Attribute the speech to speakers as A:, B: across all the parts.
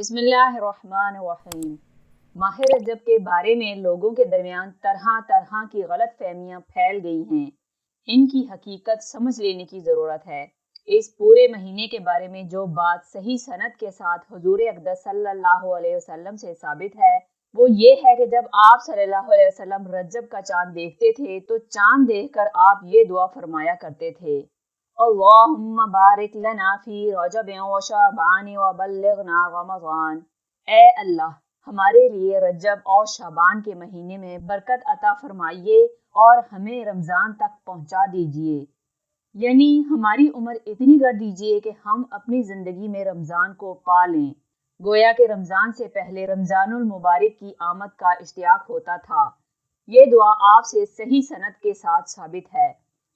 A: بسم اللہ الرحمن الرحیم۔ ماہ رجب کے بارے میں لوگوں کے درمیان طرح طرح کی غلط فہمیاں پھیل گئی ہیں۔ ان کی حقیقت سمجھ لینے کی ضرورت ہے۔ اس پورے مہینے کے بارے میں جو بات صحیح سند کے ساتھ حضور اقدس صلی اللہ علیہ وسلم سے ثابت ہے وہ یہ ہے کہ جب آپ صلی اللہ علیہ وسلم رجب کا چاند دیکھتے تھے تو چاند دیکھ کر آپ یہ دعا فرمایا کرتے تھے: اللہم بارک لنا فی رجب و شعبان و بلغنا رمضان۔ اے اللہ، ہمارے لیے رجب اور شعبان کے مہینے میں برکت عطا فرمائیے اور ہمیں رمضان تک پہنچا دیجئے، یعنی ہماری عمر اتنی کر دیجئے کہ ہم اپنی زندگی میں رمضان کو پا لیں۔ گویا کہ رمضان سے پہلے رمضان المبارک کی آمد کا اشتیاق ہوتا تھا۔ یہ دعا آپ سے صحیح سند کے ساتھ ثابت ہے،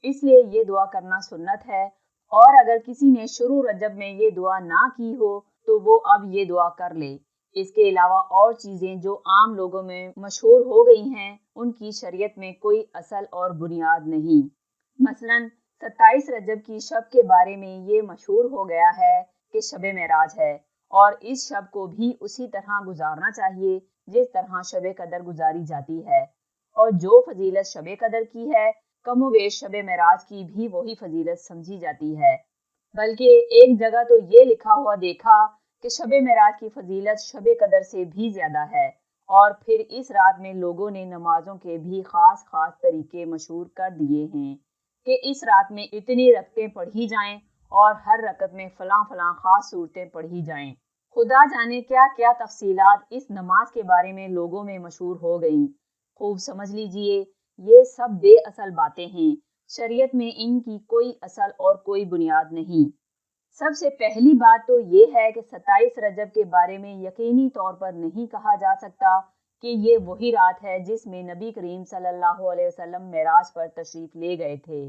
A: اس لیے یہ دعا کرنا سنت ہے، اور اگر کسی نے شروع رجب میں یہ دعا نہ کی ہو تو وہ اب یہ دعا کر لے۔ اس کے علاوہ اور چیزیں جو عام لوگوں میں مشہور ہو گئی ہیں ان کی شریعت میں کوئی اصل اور بنیاد نہیں۔ مثلا 27 رجب کی شب کے بارے میں یہ مشہور ہو گیا ہے کہ شب معراج ہے، اور اس شب کو بھی اسی طرح گزارنا چاہیے جس طرح شب قدر گزاری جاتی ہے، اور جو فضیلت شب قدر کی ہے کم و بیش شب معراج کی بھی وہی فضیلت سمجھی جاتی ہے۔ بلکہ ایک جگہ تو یہ لکھا ہوا دیکھا کہ شب معراج کی فضیلت شب قدر سے بھی زیادہ ہے، اور پھر اس رات میں لوگوں نے نمازوں کے بھی خاص طریقے مشہور کر دیے ہیں کہ اس رات میں اتنی رکعتیں پڑھی جائیں اور ہر رکعت میں فلاں فلاں خاص صورتیں پڑھی جائیں۔ خدا جانے کیا کیا تفصیلات اس نماز کے بارے میں لوگوں میں مشہور ہو گئیں۔ خوب سمجھ لیجئے، یہ سب بے اصل باتیں ہیں، شریعت میں ان کی کوئی اصل اور کوئی بنیاد نہیں۔ سب سے پہلی بات تو یہ ہے کہ 27 رجب کے بارے میں یقینی طور پر نہیں کہا جا سکتا کہ یہ وہی رات ہے جس میں نبی کریم صلی اللہ علیہ وسلم معراج پر تشریف لے گئے تھے،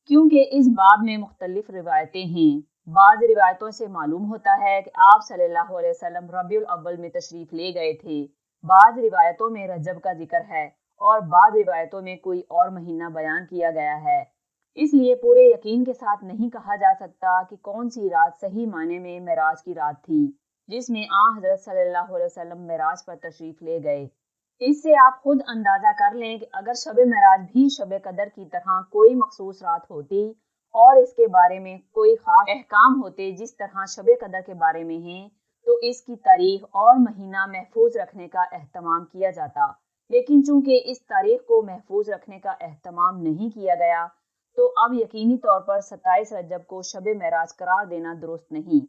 A: کیونکہ اس باب میں مختلف روایتیں ہیں۔ بعض روایتوں سے معلوم ہوتا ہے کہ آپ صلی اللہ علیہ وسلم ربیع الاول میں تشریف لے گئے تھے، بعض روایتوں میں رجب کا ذکر ہے اور بعض روایتوں میں کوئی اور مہینہ بیان کیا گیا ہے۔ اس لیے پورے یقین کے ساتھ نہیں کہا جا سکتا کہ کون سی رات صحیح معنی میں معراج کی رات تھی جس میں حضرت صلی اللہ علیہ وسلم معراج پر تشریف لے گئے۔ اس سے آپ خود اندازہ کر لیں کہ اگر شب معراج بھی شب قدر کی طرح کوئی مخصوص رات ہوتی اور اس کے بارے میں کوئی خاص احکام ہوتے جس طرح شب قدر کے بارے میں ہیں، تو اس کی تاریخ اور مہینہ محفوظ رکھنے کا اہتمام کیا جاتا، لیکن چونکہ اس تاریخ کو محفوظ رکھنے کا اہتمام نہیں کیا گیا تو اب یقینی طور پر 27 رجب کو شب معراج قرار دینا درست نہیں۔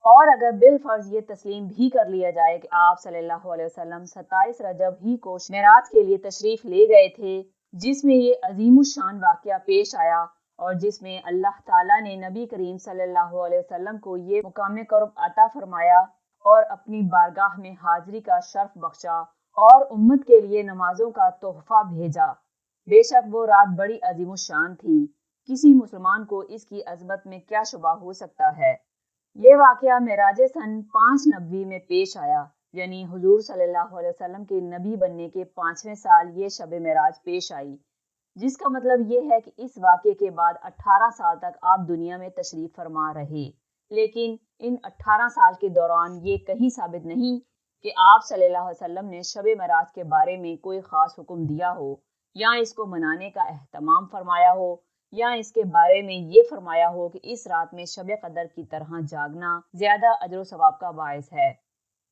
A: اور اگر بالفرض یہ تسلیم بھی کر لیا جائے کہ آپ صلی اللہ علیہ وسلم 27 رجب ہی کو معراج کے لیے تشریف لے گئے تھے، جس میں یہ عظیم الشان واقعہ پیش آیا اور جس میں اللہ تعالیٰ نے نبی کریم صلی اللہ علیہ وسلم کو یہ مقام قرب عطا فرمایا اور اپنی بارگاہ میں حاضری کا شرف بخشا اور امت کے لیے نمازوں کا تحفہ بھیجا، بے شک وہ رات بڑی عظیم الشان تھی۔ کسی مسلمان کو اس کی عظمت میں کیا شبہ ہو سکتا ہے۔ یہ واقعہ معراج سن 5 نبوی میں پیش آیا، یعنی حضور صلی اللہ علیہ وسلم کے نبی بننے کے 5ویں سال یہ شب معراج پیش آئی، جس کا مطلب یہ ہے کہ اس واقعے کے بعد 18 سال تک آپ دنیا میں تشریف فرما رہے، لیکن ان 18 سال کے دوران یہ کہیں ثابت نہیں کہ آپ صلی اللہ علیہ وسلم نے شب معراج کے بارے میں کوئی خاص حکم دیا ہو، یا اس کو منانے کا اہتمام فرمایا ہو، یا اس کے بارے میں یہ فرمایا ہو کہ اس رات میں شب قدر کی طرح جاگنا زیادہ اجر و ثواب کا باعث ہے۔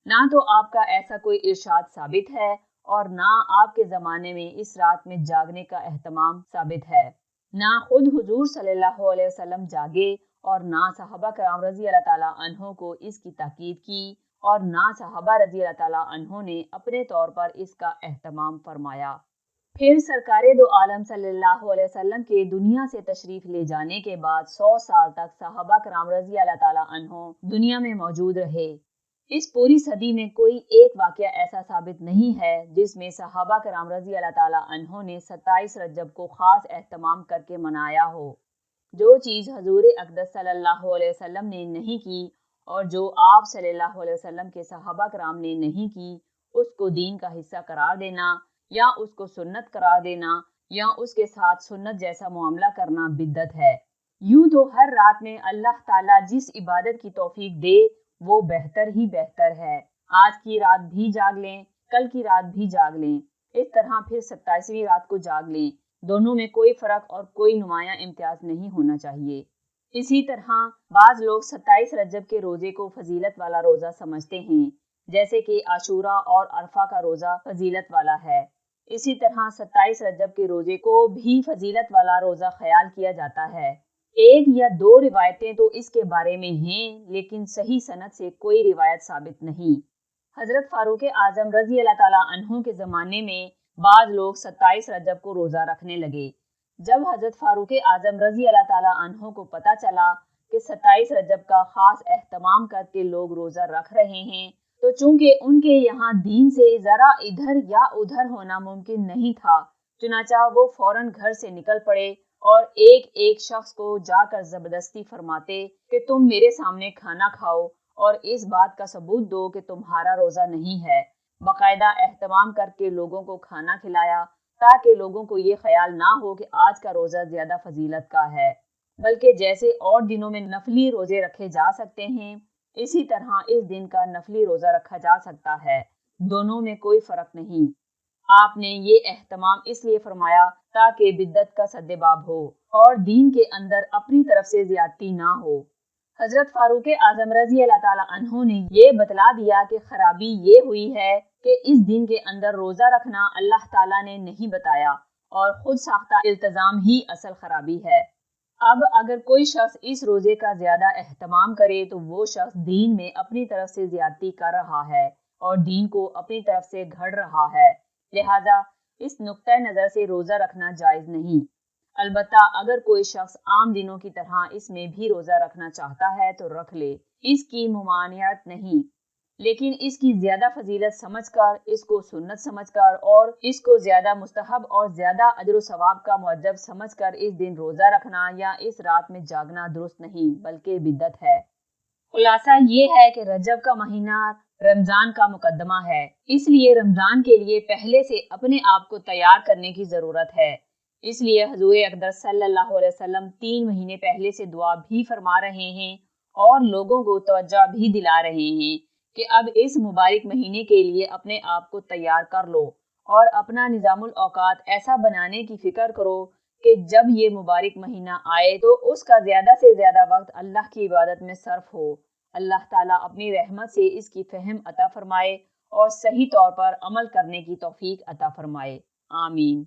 A: نہ تو آپ کا ایسا کوئی ارشاد ثابت ہے اور نہ آپ کے زمانے میں اس رات میں جاگنے کا اہتمام ثابت ہے۔ نہ خود حضور صلی اللہ علیہ وسلم جاگے اور نہ صحابہ کرام رضی اللہ تعالیٰ عنہ کو اس کی تاکید کی، اور نہ صحابہ رضی اللہ تعالیٰ عنہ نے اپنے طور پر اس کا اہتمام فرمایا۔ پھر سرکار دو عالم صلی اللہ علیہ وسلم کے دنیا سے تشریف لے جانے کے بعد 100 سال تک صحابہ کرام رضی اللہ تعالیٰ عنہ دنیا میں موجود رہے۔ اس پوری صدی میں کوئی ایک واقعہ ایسا ثابت نہیں ہے جس میں صحابہ کرام رضی اللہ تعالیٰ عنہ نے 27 رجب کو خاص اہتمام کر کے منایا ہو۔ جو چیز حضور اقدس صلی اللہ علیہ وسلم نے نہیں کی اور جو آپ صلی اللہ علیہ وسلم کے صحابہ کرام نے نہیں کی، اس کو دین کا حصہ قرار دینا یا اس کو سنت قرار دینا یا اس کے ساتھ سنت جیسا معاملہ کرنا بدعت ہے۔ یوں تو ہر رات میں اللہ تعالیٰ جس عبادت کی توفیق دے وہ بہتر ہی بہتر ہے۔ آج کی رات بھی جاگ لیں، کل کی رات بھی جاگ لیں، اس طرح پھر 27ویں رات کو جاگ لیں۔ دونوں میں کوئی فرق اور کوئی نمایاں امتیاز نہیں ہونا چاہیے۔ اسی طرح بعض لوگ 27 رجب کے روزے کو فضیلت والا روزہ سمجھتے ہیں، جیسے کہ عاشورہ اور عرفہ کا روزہ فضیلت والا ہے۔ اسی طرح 27 رجب کے روزے کو بھی فضیلت والا روزہ خیال کیا جاتا ہے۔ ایک یا دو روایتیں تو اس کے بارے میں ہیں، لیکن صحیح سند سے کوئی روایت ثابت نہیں۔ حضرت فاروق اعظم رضی اللہ تعالیٰ عنہ کے زمانے میں بعض لوگ 27 رجب کو روزہ رکھنے لگے۔ جب حضرت فاروق اعظم رضی اللہ تعالیٰ عنہ کو پتہ چلا کہ 27 رجب کا خاص اہتمام کر کے لوگ روزہ رکھ رہے ہیں، تو چونکہ ان کے یہاں دین سے ذرا ادھر یا ادھر ہونا ممکن نہیں تھا، چنانچہ وہ فوراً گھر سے نکل پڑے اور ایک ایک شخص کو جا کر زبردستی فرماتے کہ تم میرے سامنے کھانا کھاؤ اور اس بات کا ثبوت دو کہ تمہارا روزہ نہیں ہے۔ باقاعدہ اہتمام کر کے لوگوں کو کھانا کھلایا تاکہ لوگوں کو یہ خیال نہ ہو کہ آج کا روزہ زیادہ فضیلت کا ہے، بلکہ جیسے اور دنوں میں نفلی روزے رکھے جا سکتے ہیں، اسی طرح اس دن کا نفلی روزہ رکھا جا سکتا ہے۔ دونوں میں کوئی فرق نہیں۔ آپ نے یہ اہتمام اس لیے فرمایا تاکہ بدعت کا سدباب ہو اور دین کے اندر اپنی طرف سے زیادتی نہ ہو۔ حضرت فاروق اعظم رضی اللہ تعالیٰ عنہ نے یہ بتلا دیا کہ خرابی یہ ہوئی ہے کہ اس دن کے اندر روزہ رکھنا اللہ تعالیٰ نے نہیں بتایا اور خود ساختہ التزام ہی اصل خرابی ہے۔ اب اگر کوئی شخص اس روزے کا زیادہ اہتمام کرے تو وہ شخص دین میں اپنی طرف سے زیادتی کر رہا ہے اور دین کو اپنی طرف سے گھڑ رہا ہے، لہذا اس نقطۂ نظر سے روزہ رکھنا جائز نہیں۔ البتہ اگر کوئی شخص عام دنوں کی طرح اس میں بھی روزہ رکھنا چاہتا ہے تو رکھ لے، اس کی ممانعت نہیں، لیکن اس کی زیادہ فضیلت سمجھ کر، اس کو سنت سمجھ کر اور اس کو زیادہ مستحب اور زیادہ اجر و ثواب کا معجب سمجھ کر اس دن روزہ رکھنا یا اس رات میں جاگنا درست نہیں بلکہ بدعت ہے۔ خلاصہ یہ ہے کہ رجب کا مہینہ رمضان کا مقدمہ ہے، اس لیے رمضان کے لیے پہلے سے اپنے آپ کو تیار کرنے کی ضرورت ہے۔ اس لیے حضور اقدس صلی اللہ علیہ وسلم 3 مہینے پہلے سے دعا بھی فرما رہے ہیں اور لوگوں کو توجہ بھی دلا رہے ہیں کہ اب اس مبارک مہینے کے لیے اپنے آپ کو تیار کر لو اور اپنا نظام الاوقات ایسا بنانے کی فکر کرو کہ جب یہ مبارک مہینہ آئے تو اس کا زیادہ سے زیادہ وقت اللہ کی عبادت میں صرف ہو۔ اللہ تعالیٰ اپنی رحمت سے اس کی فہم عطا فرمائے اور صحیح طور پر عمل کرنے کی توفیق عطا فرمائے۔ آمین۔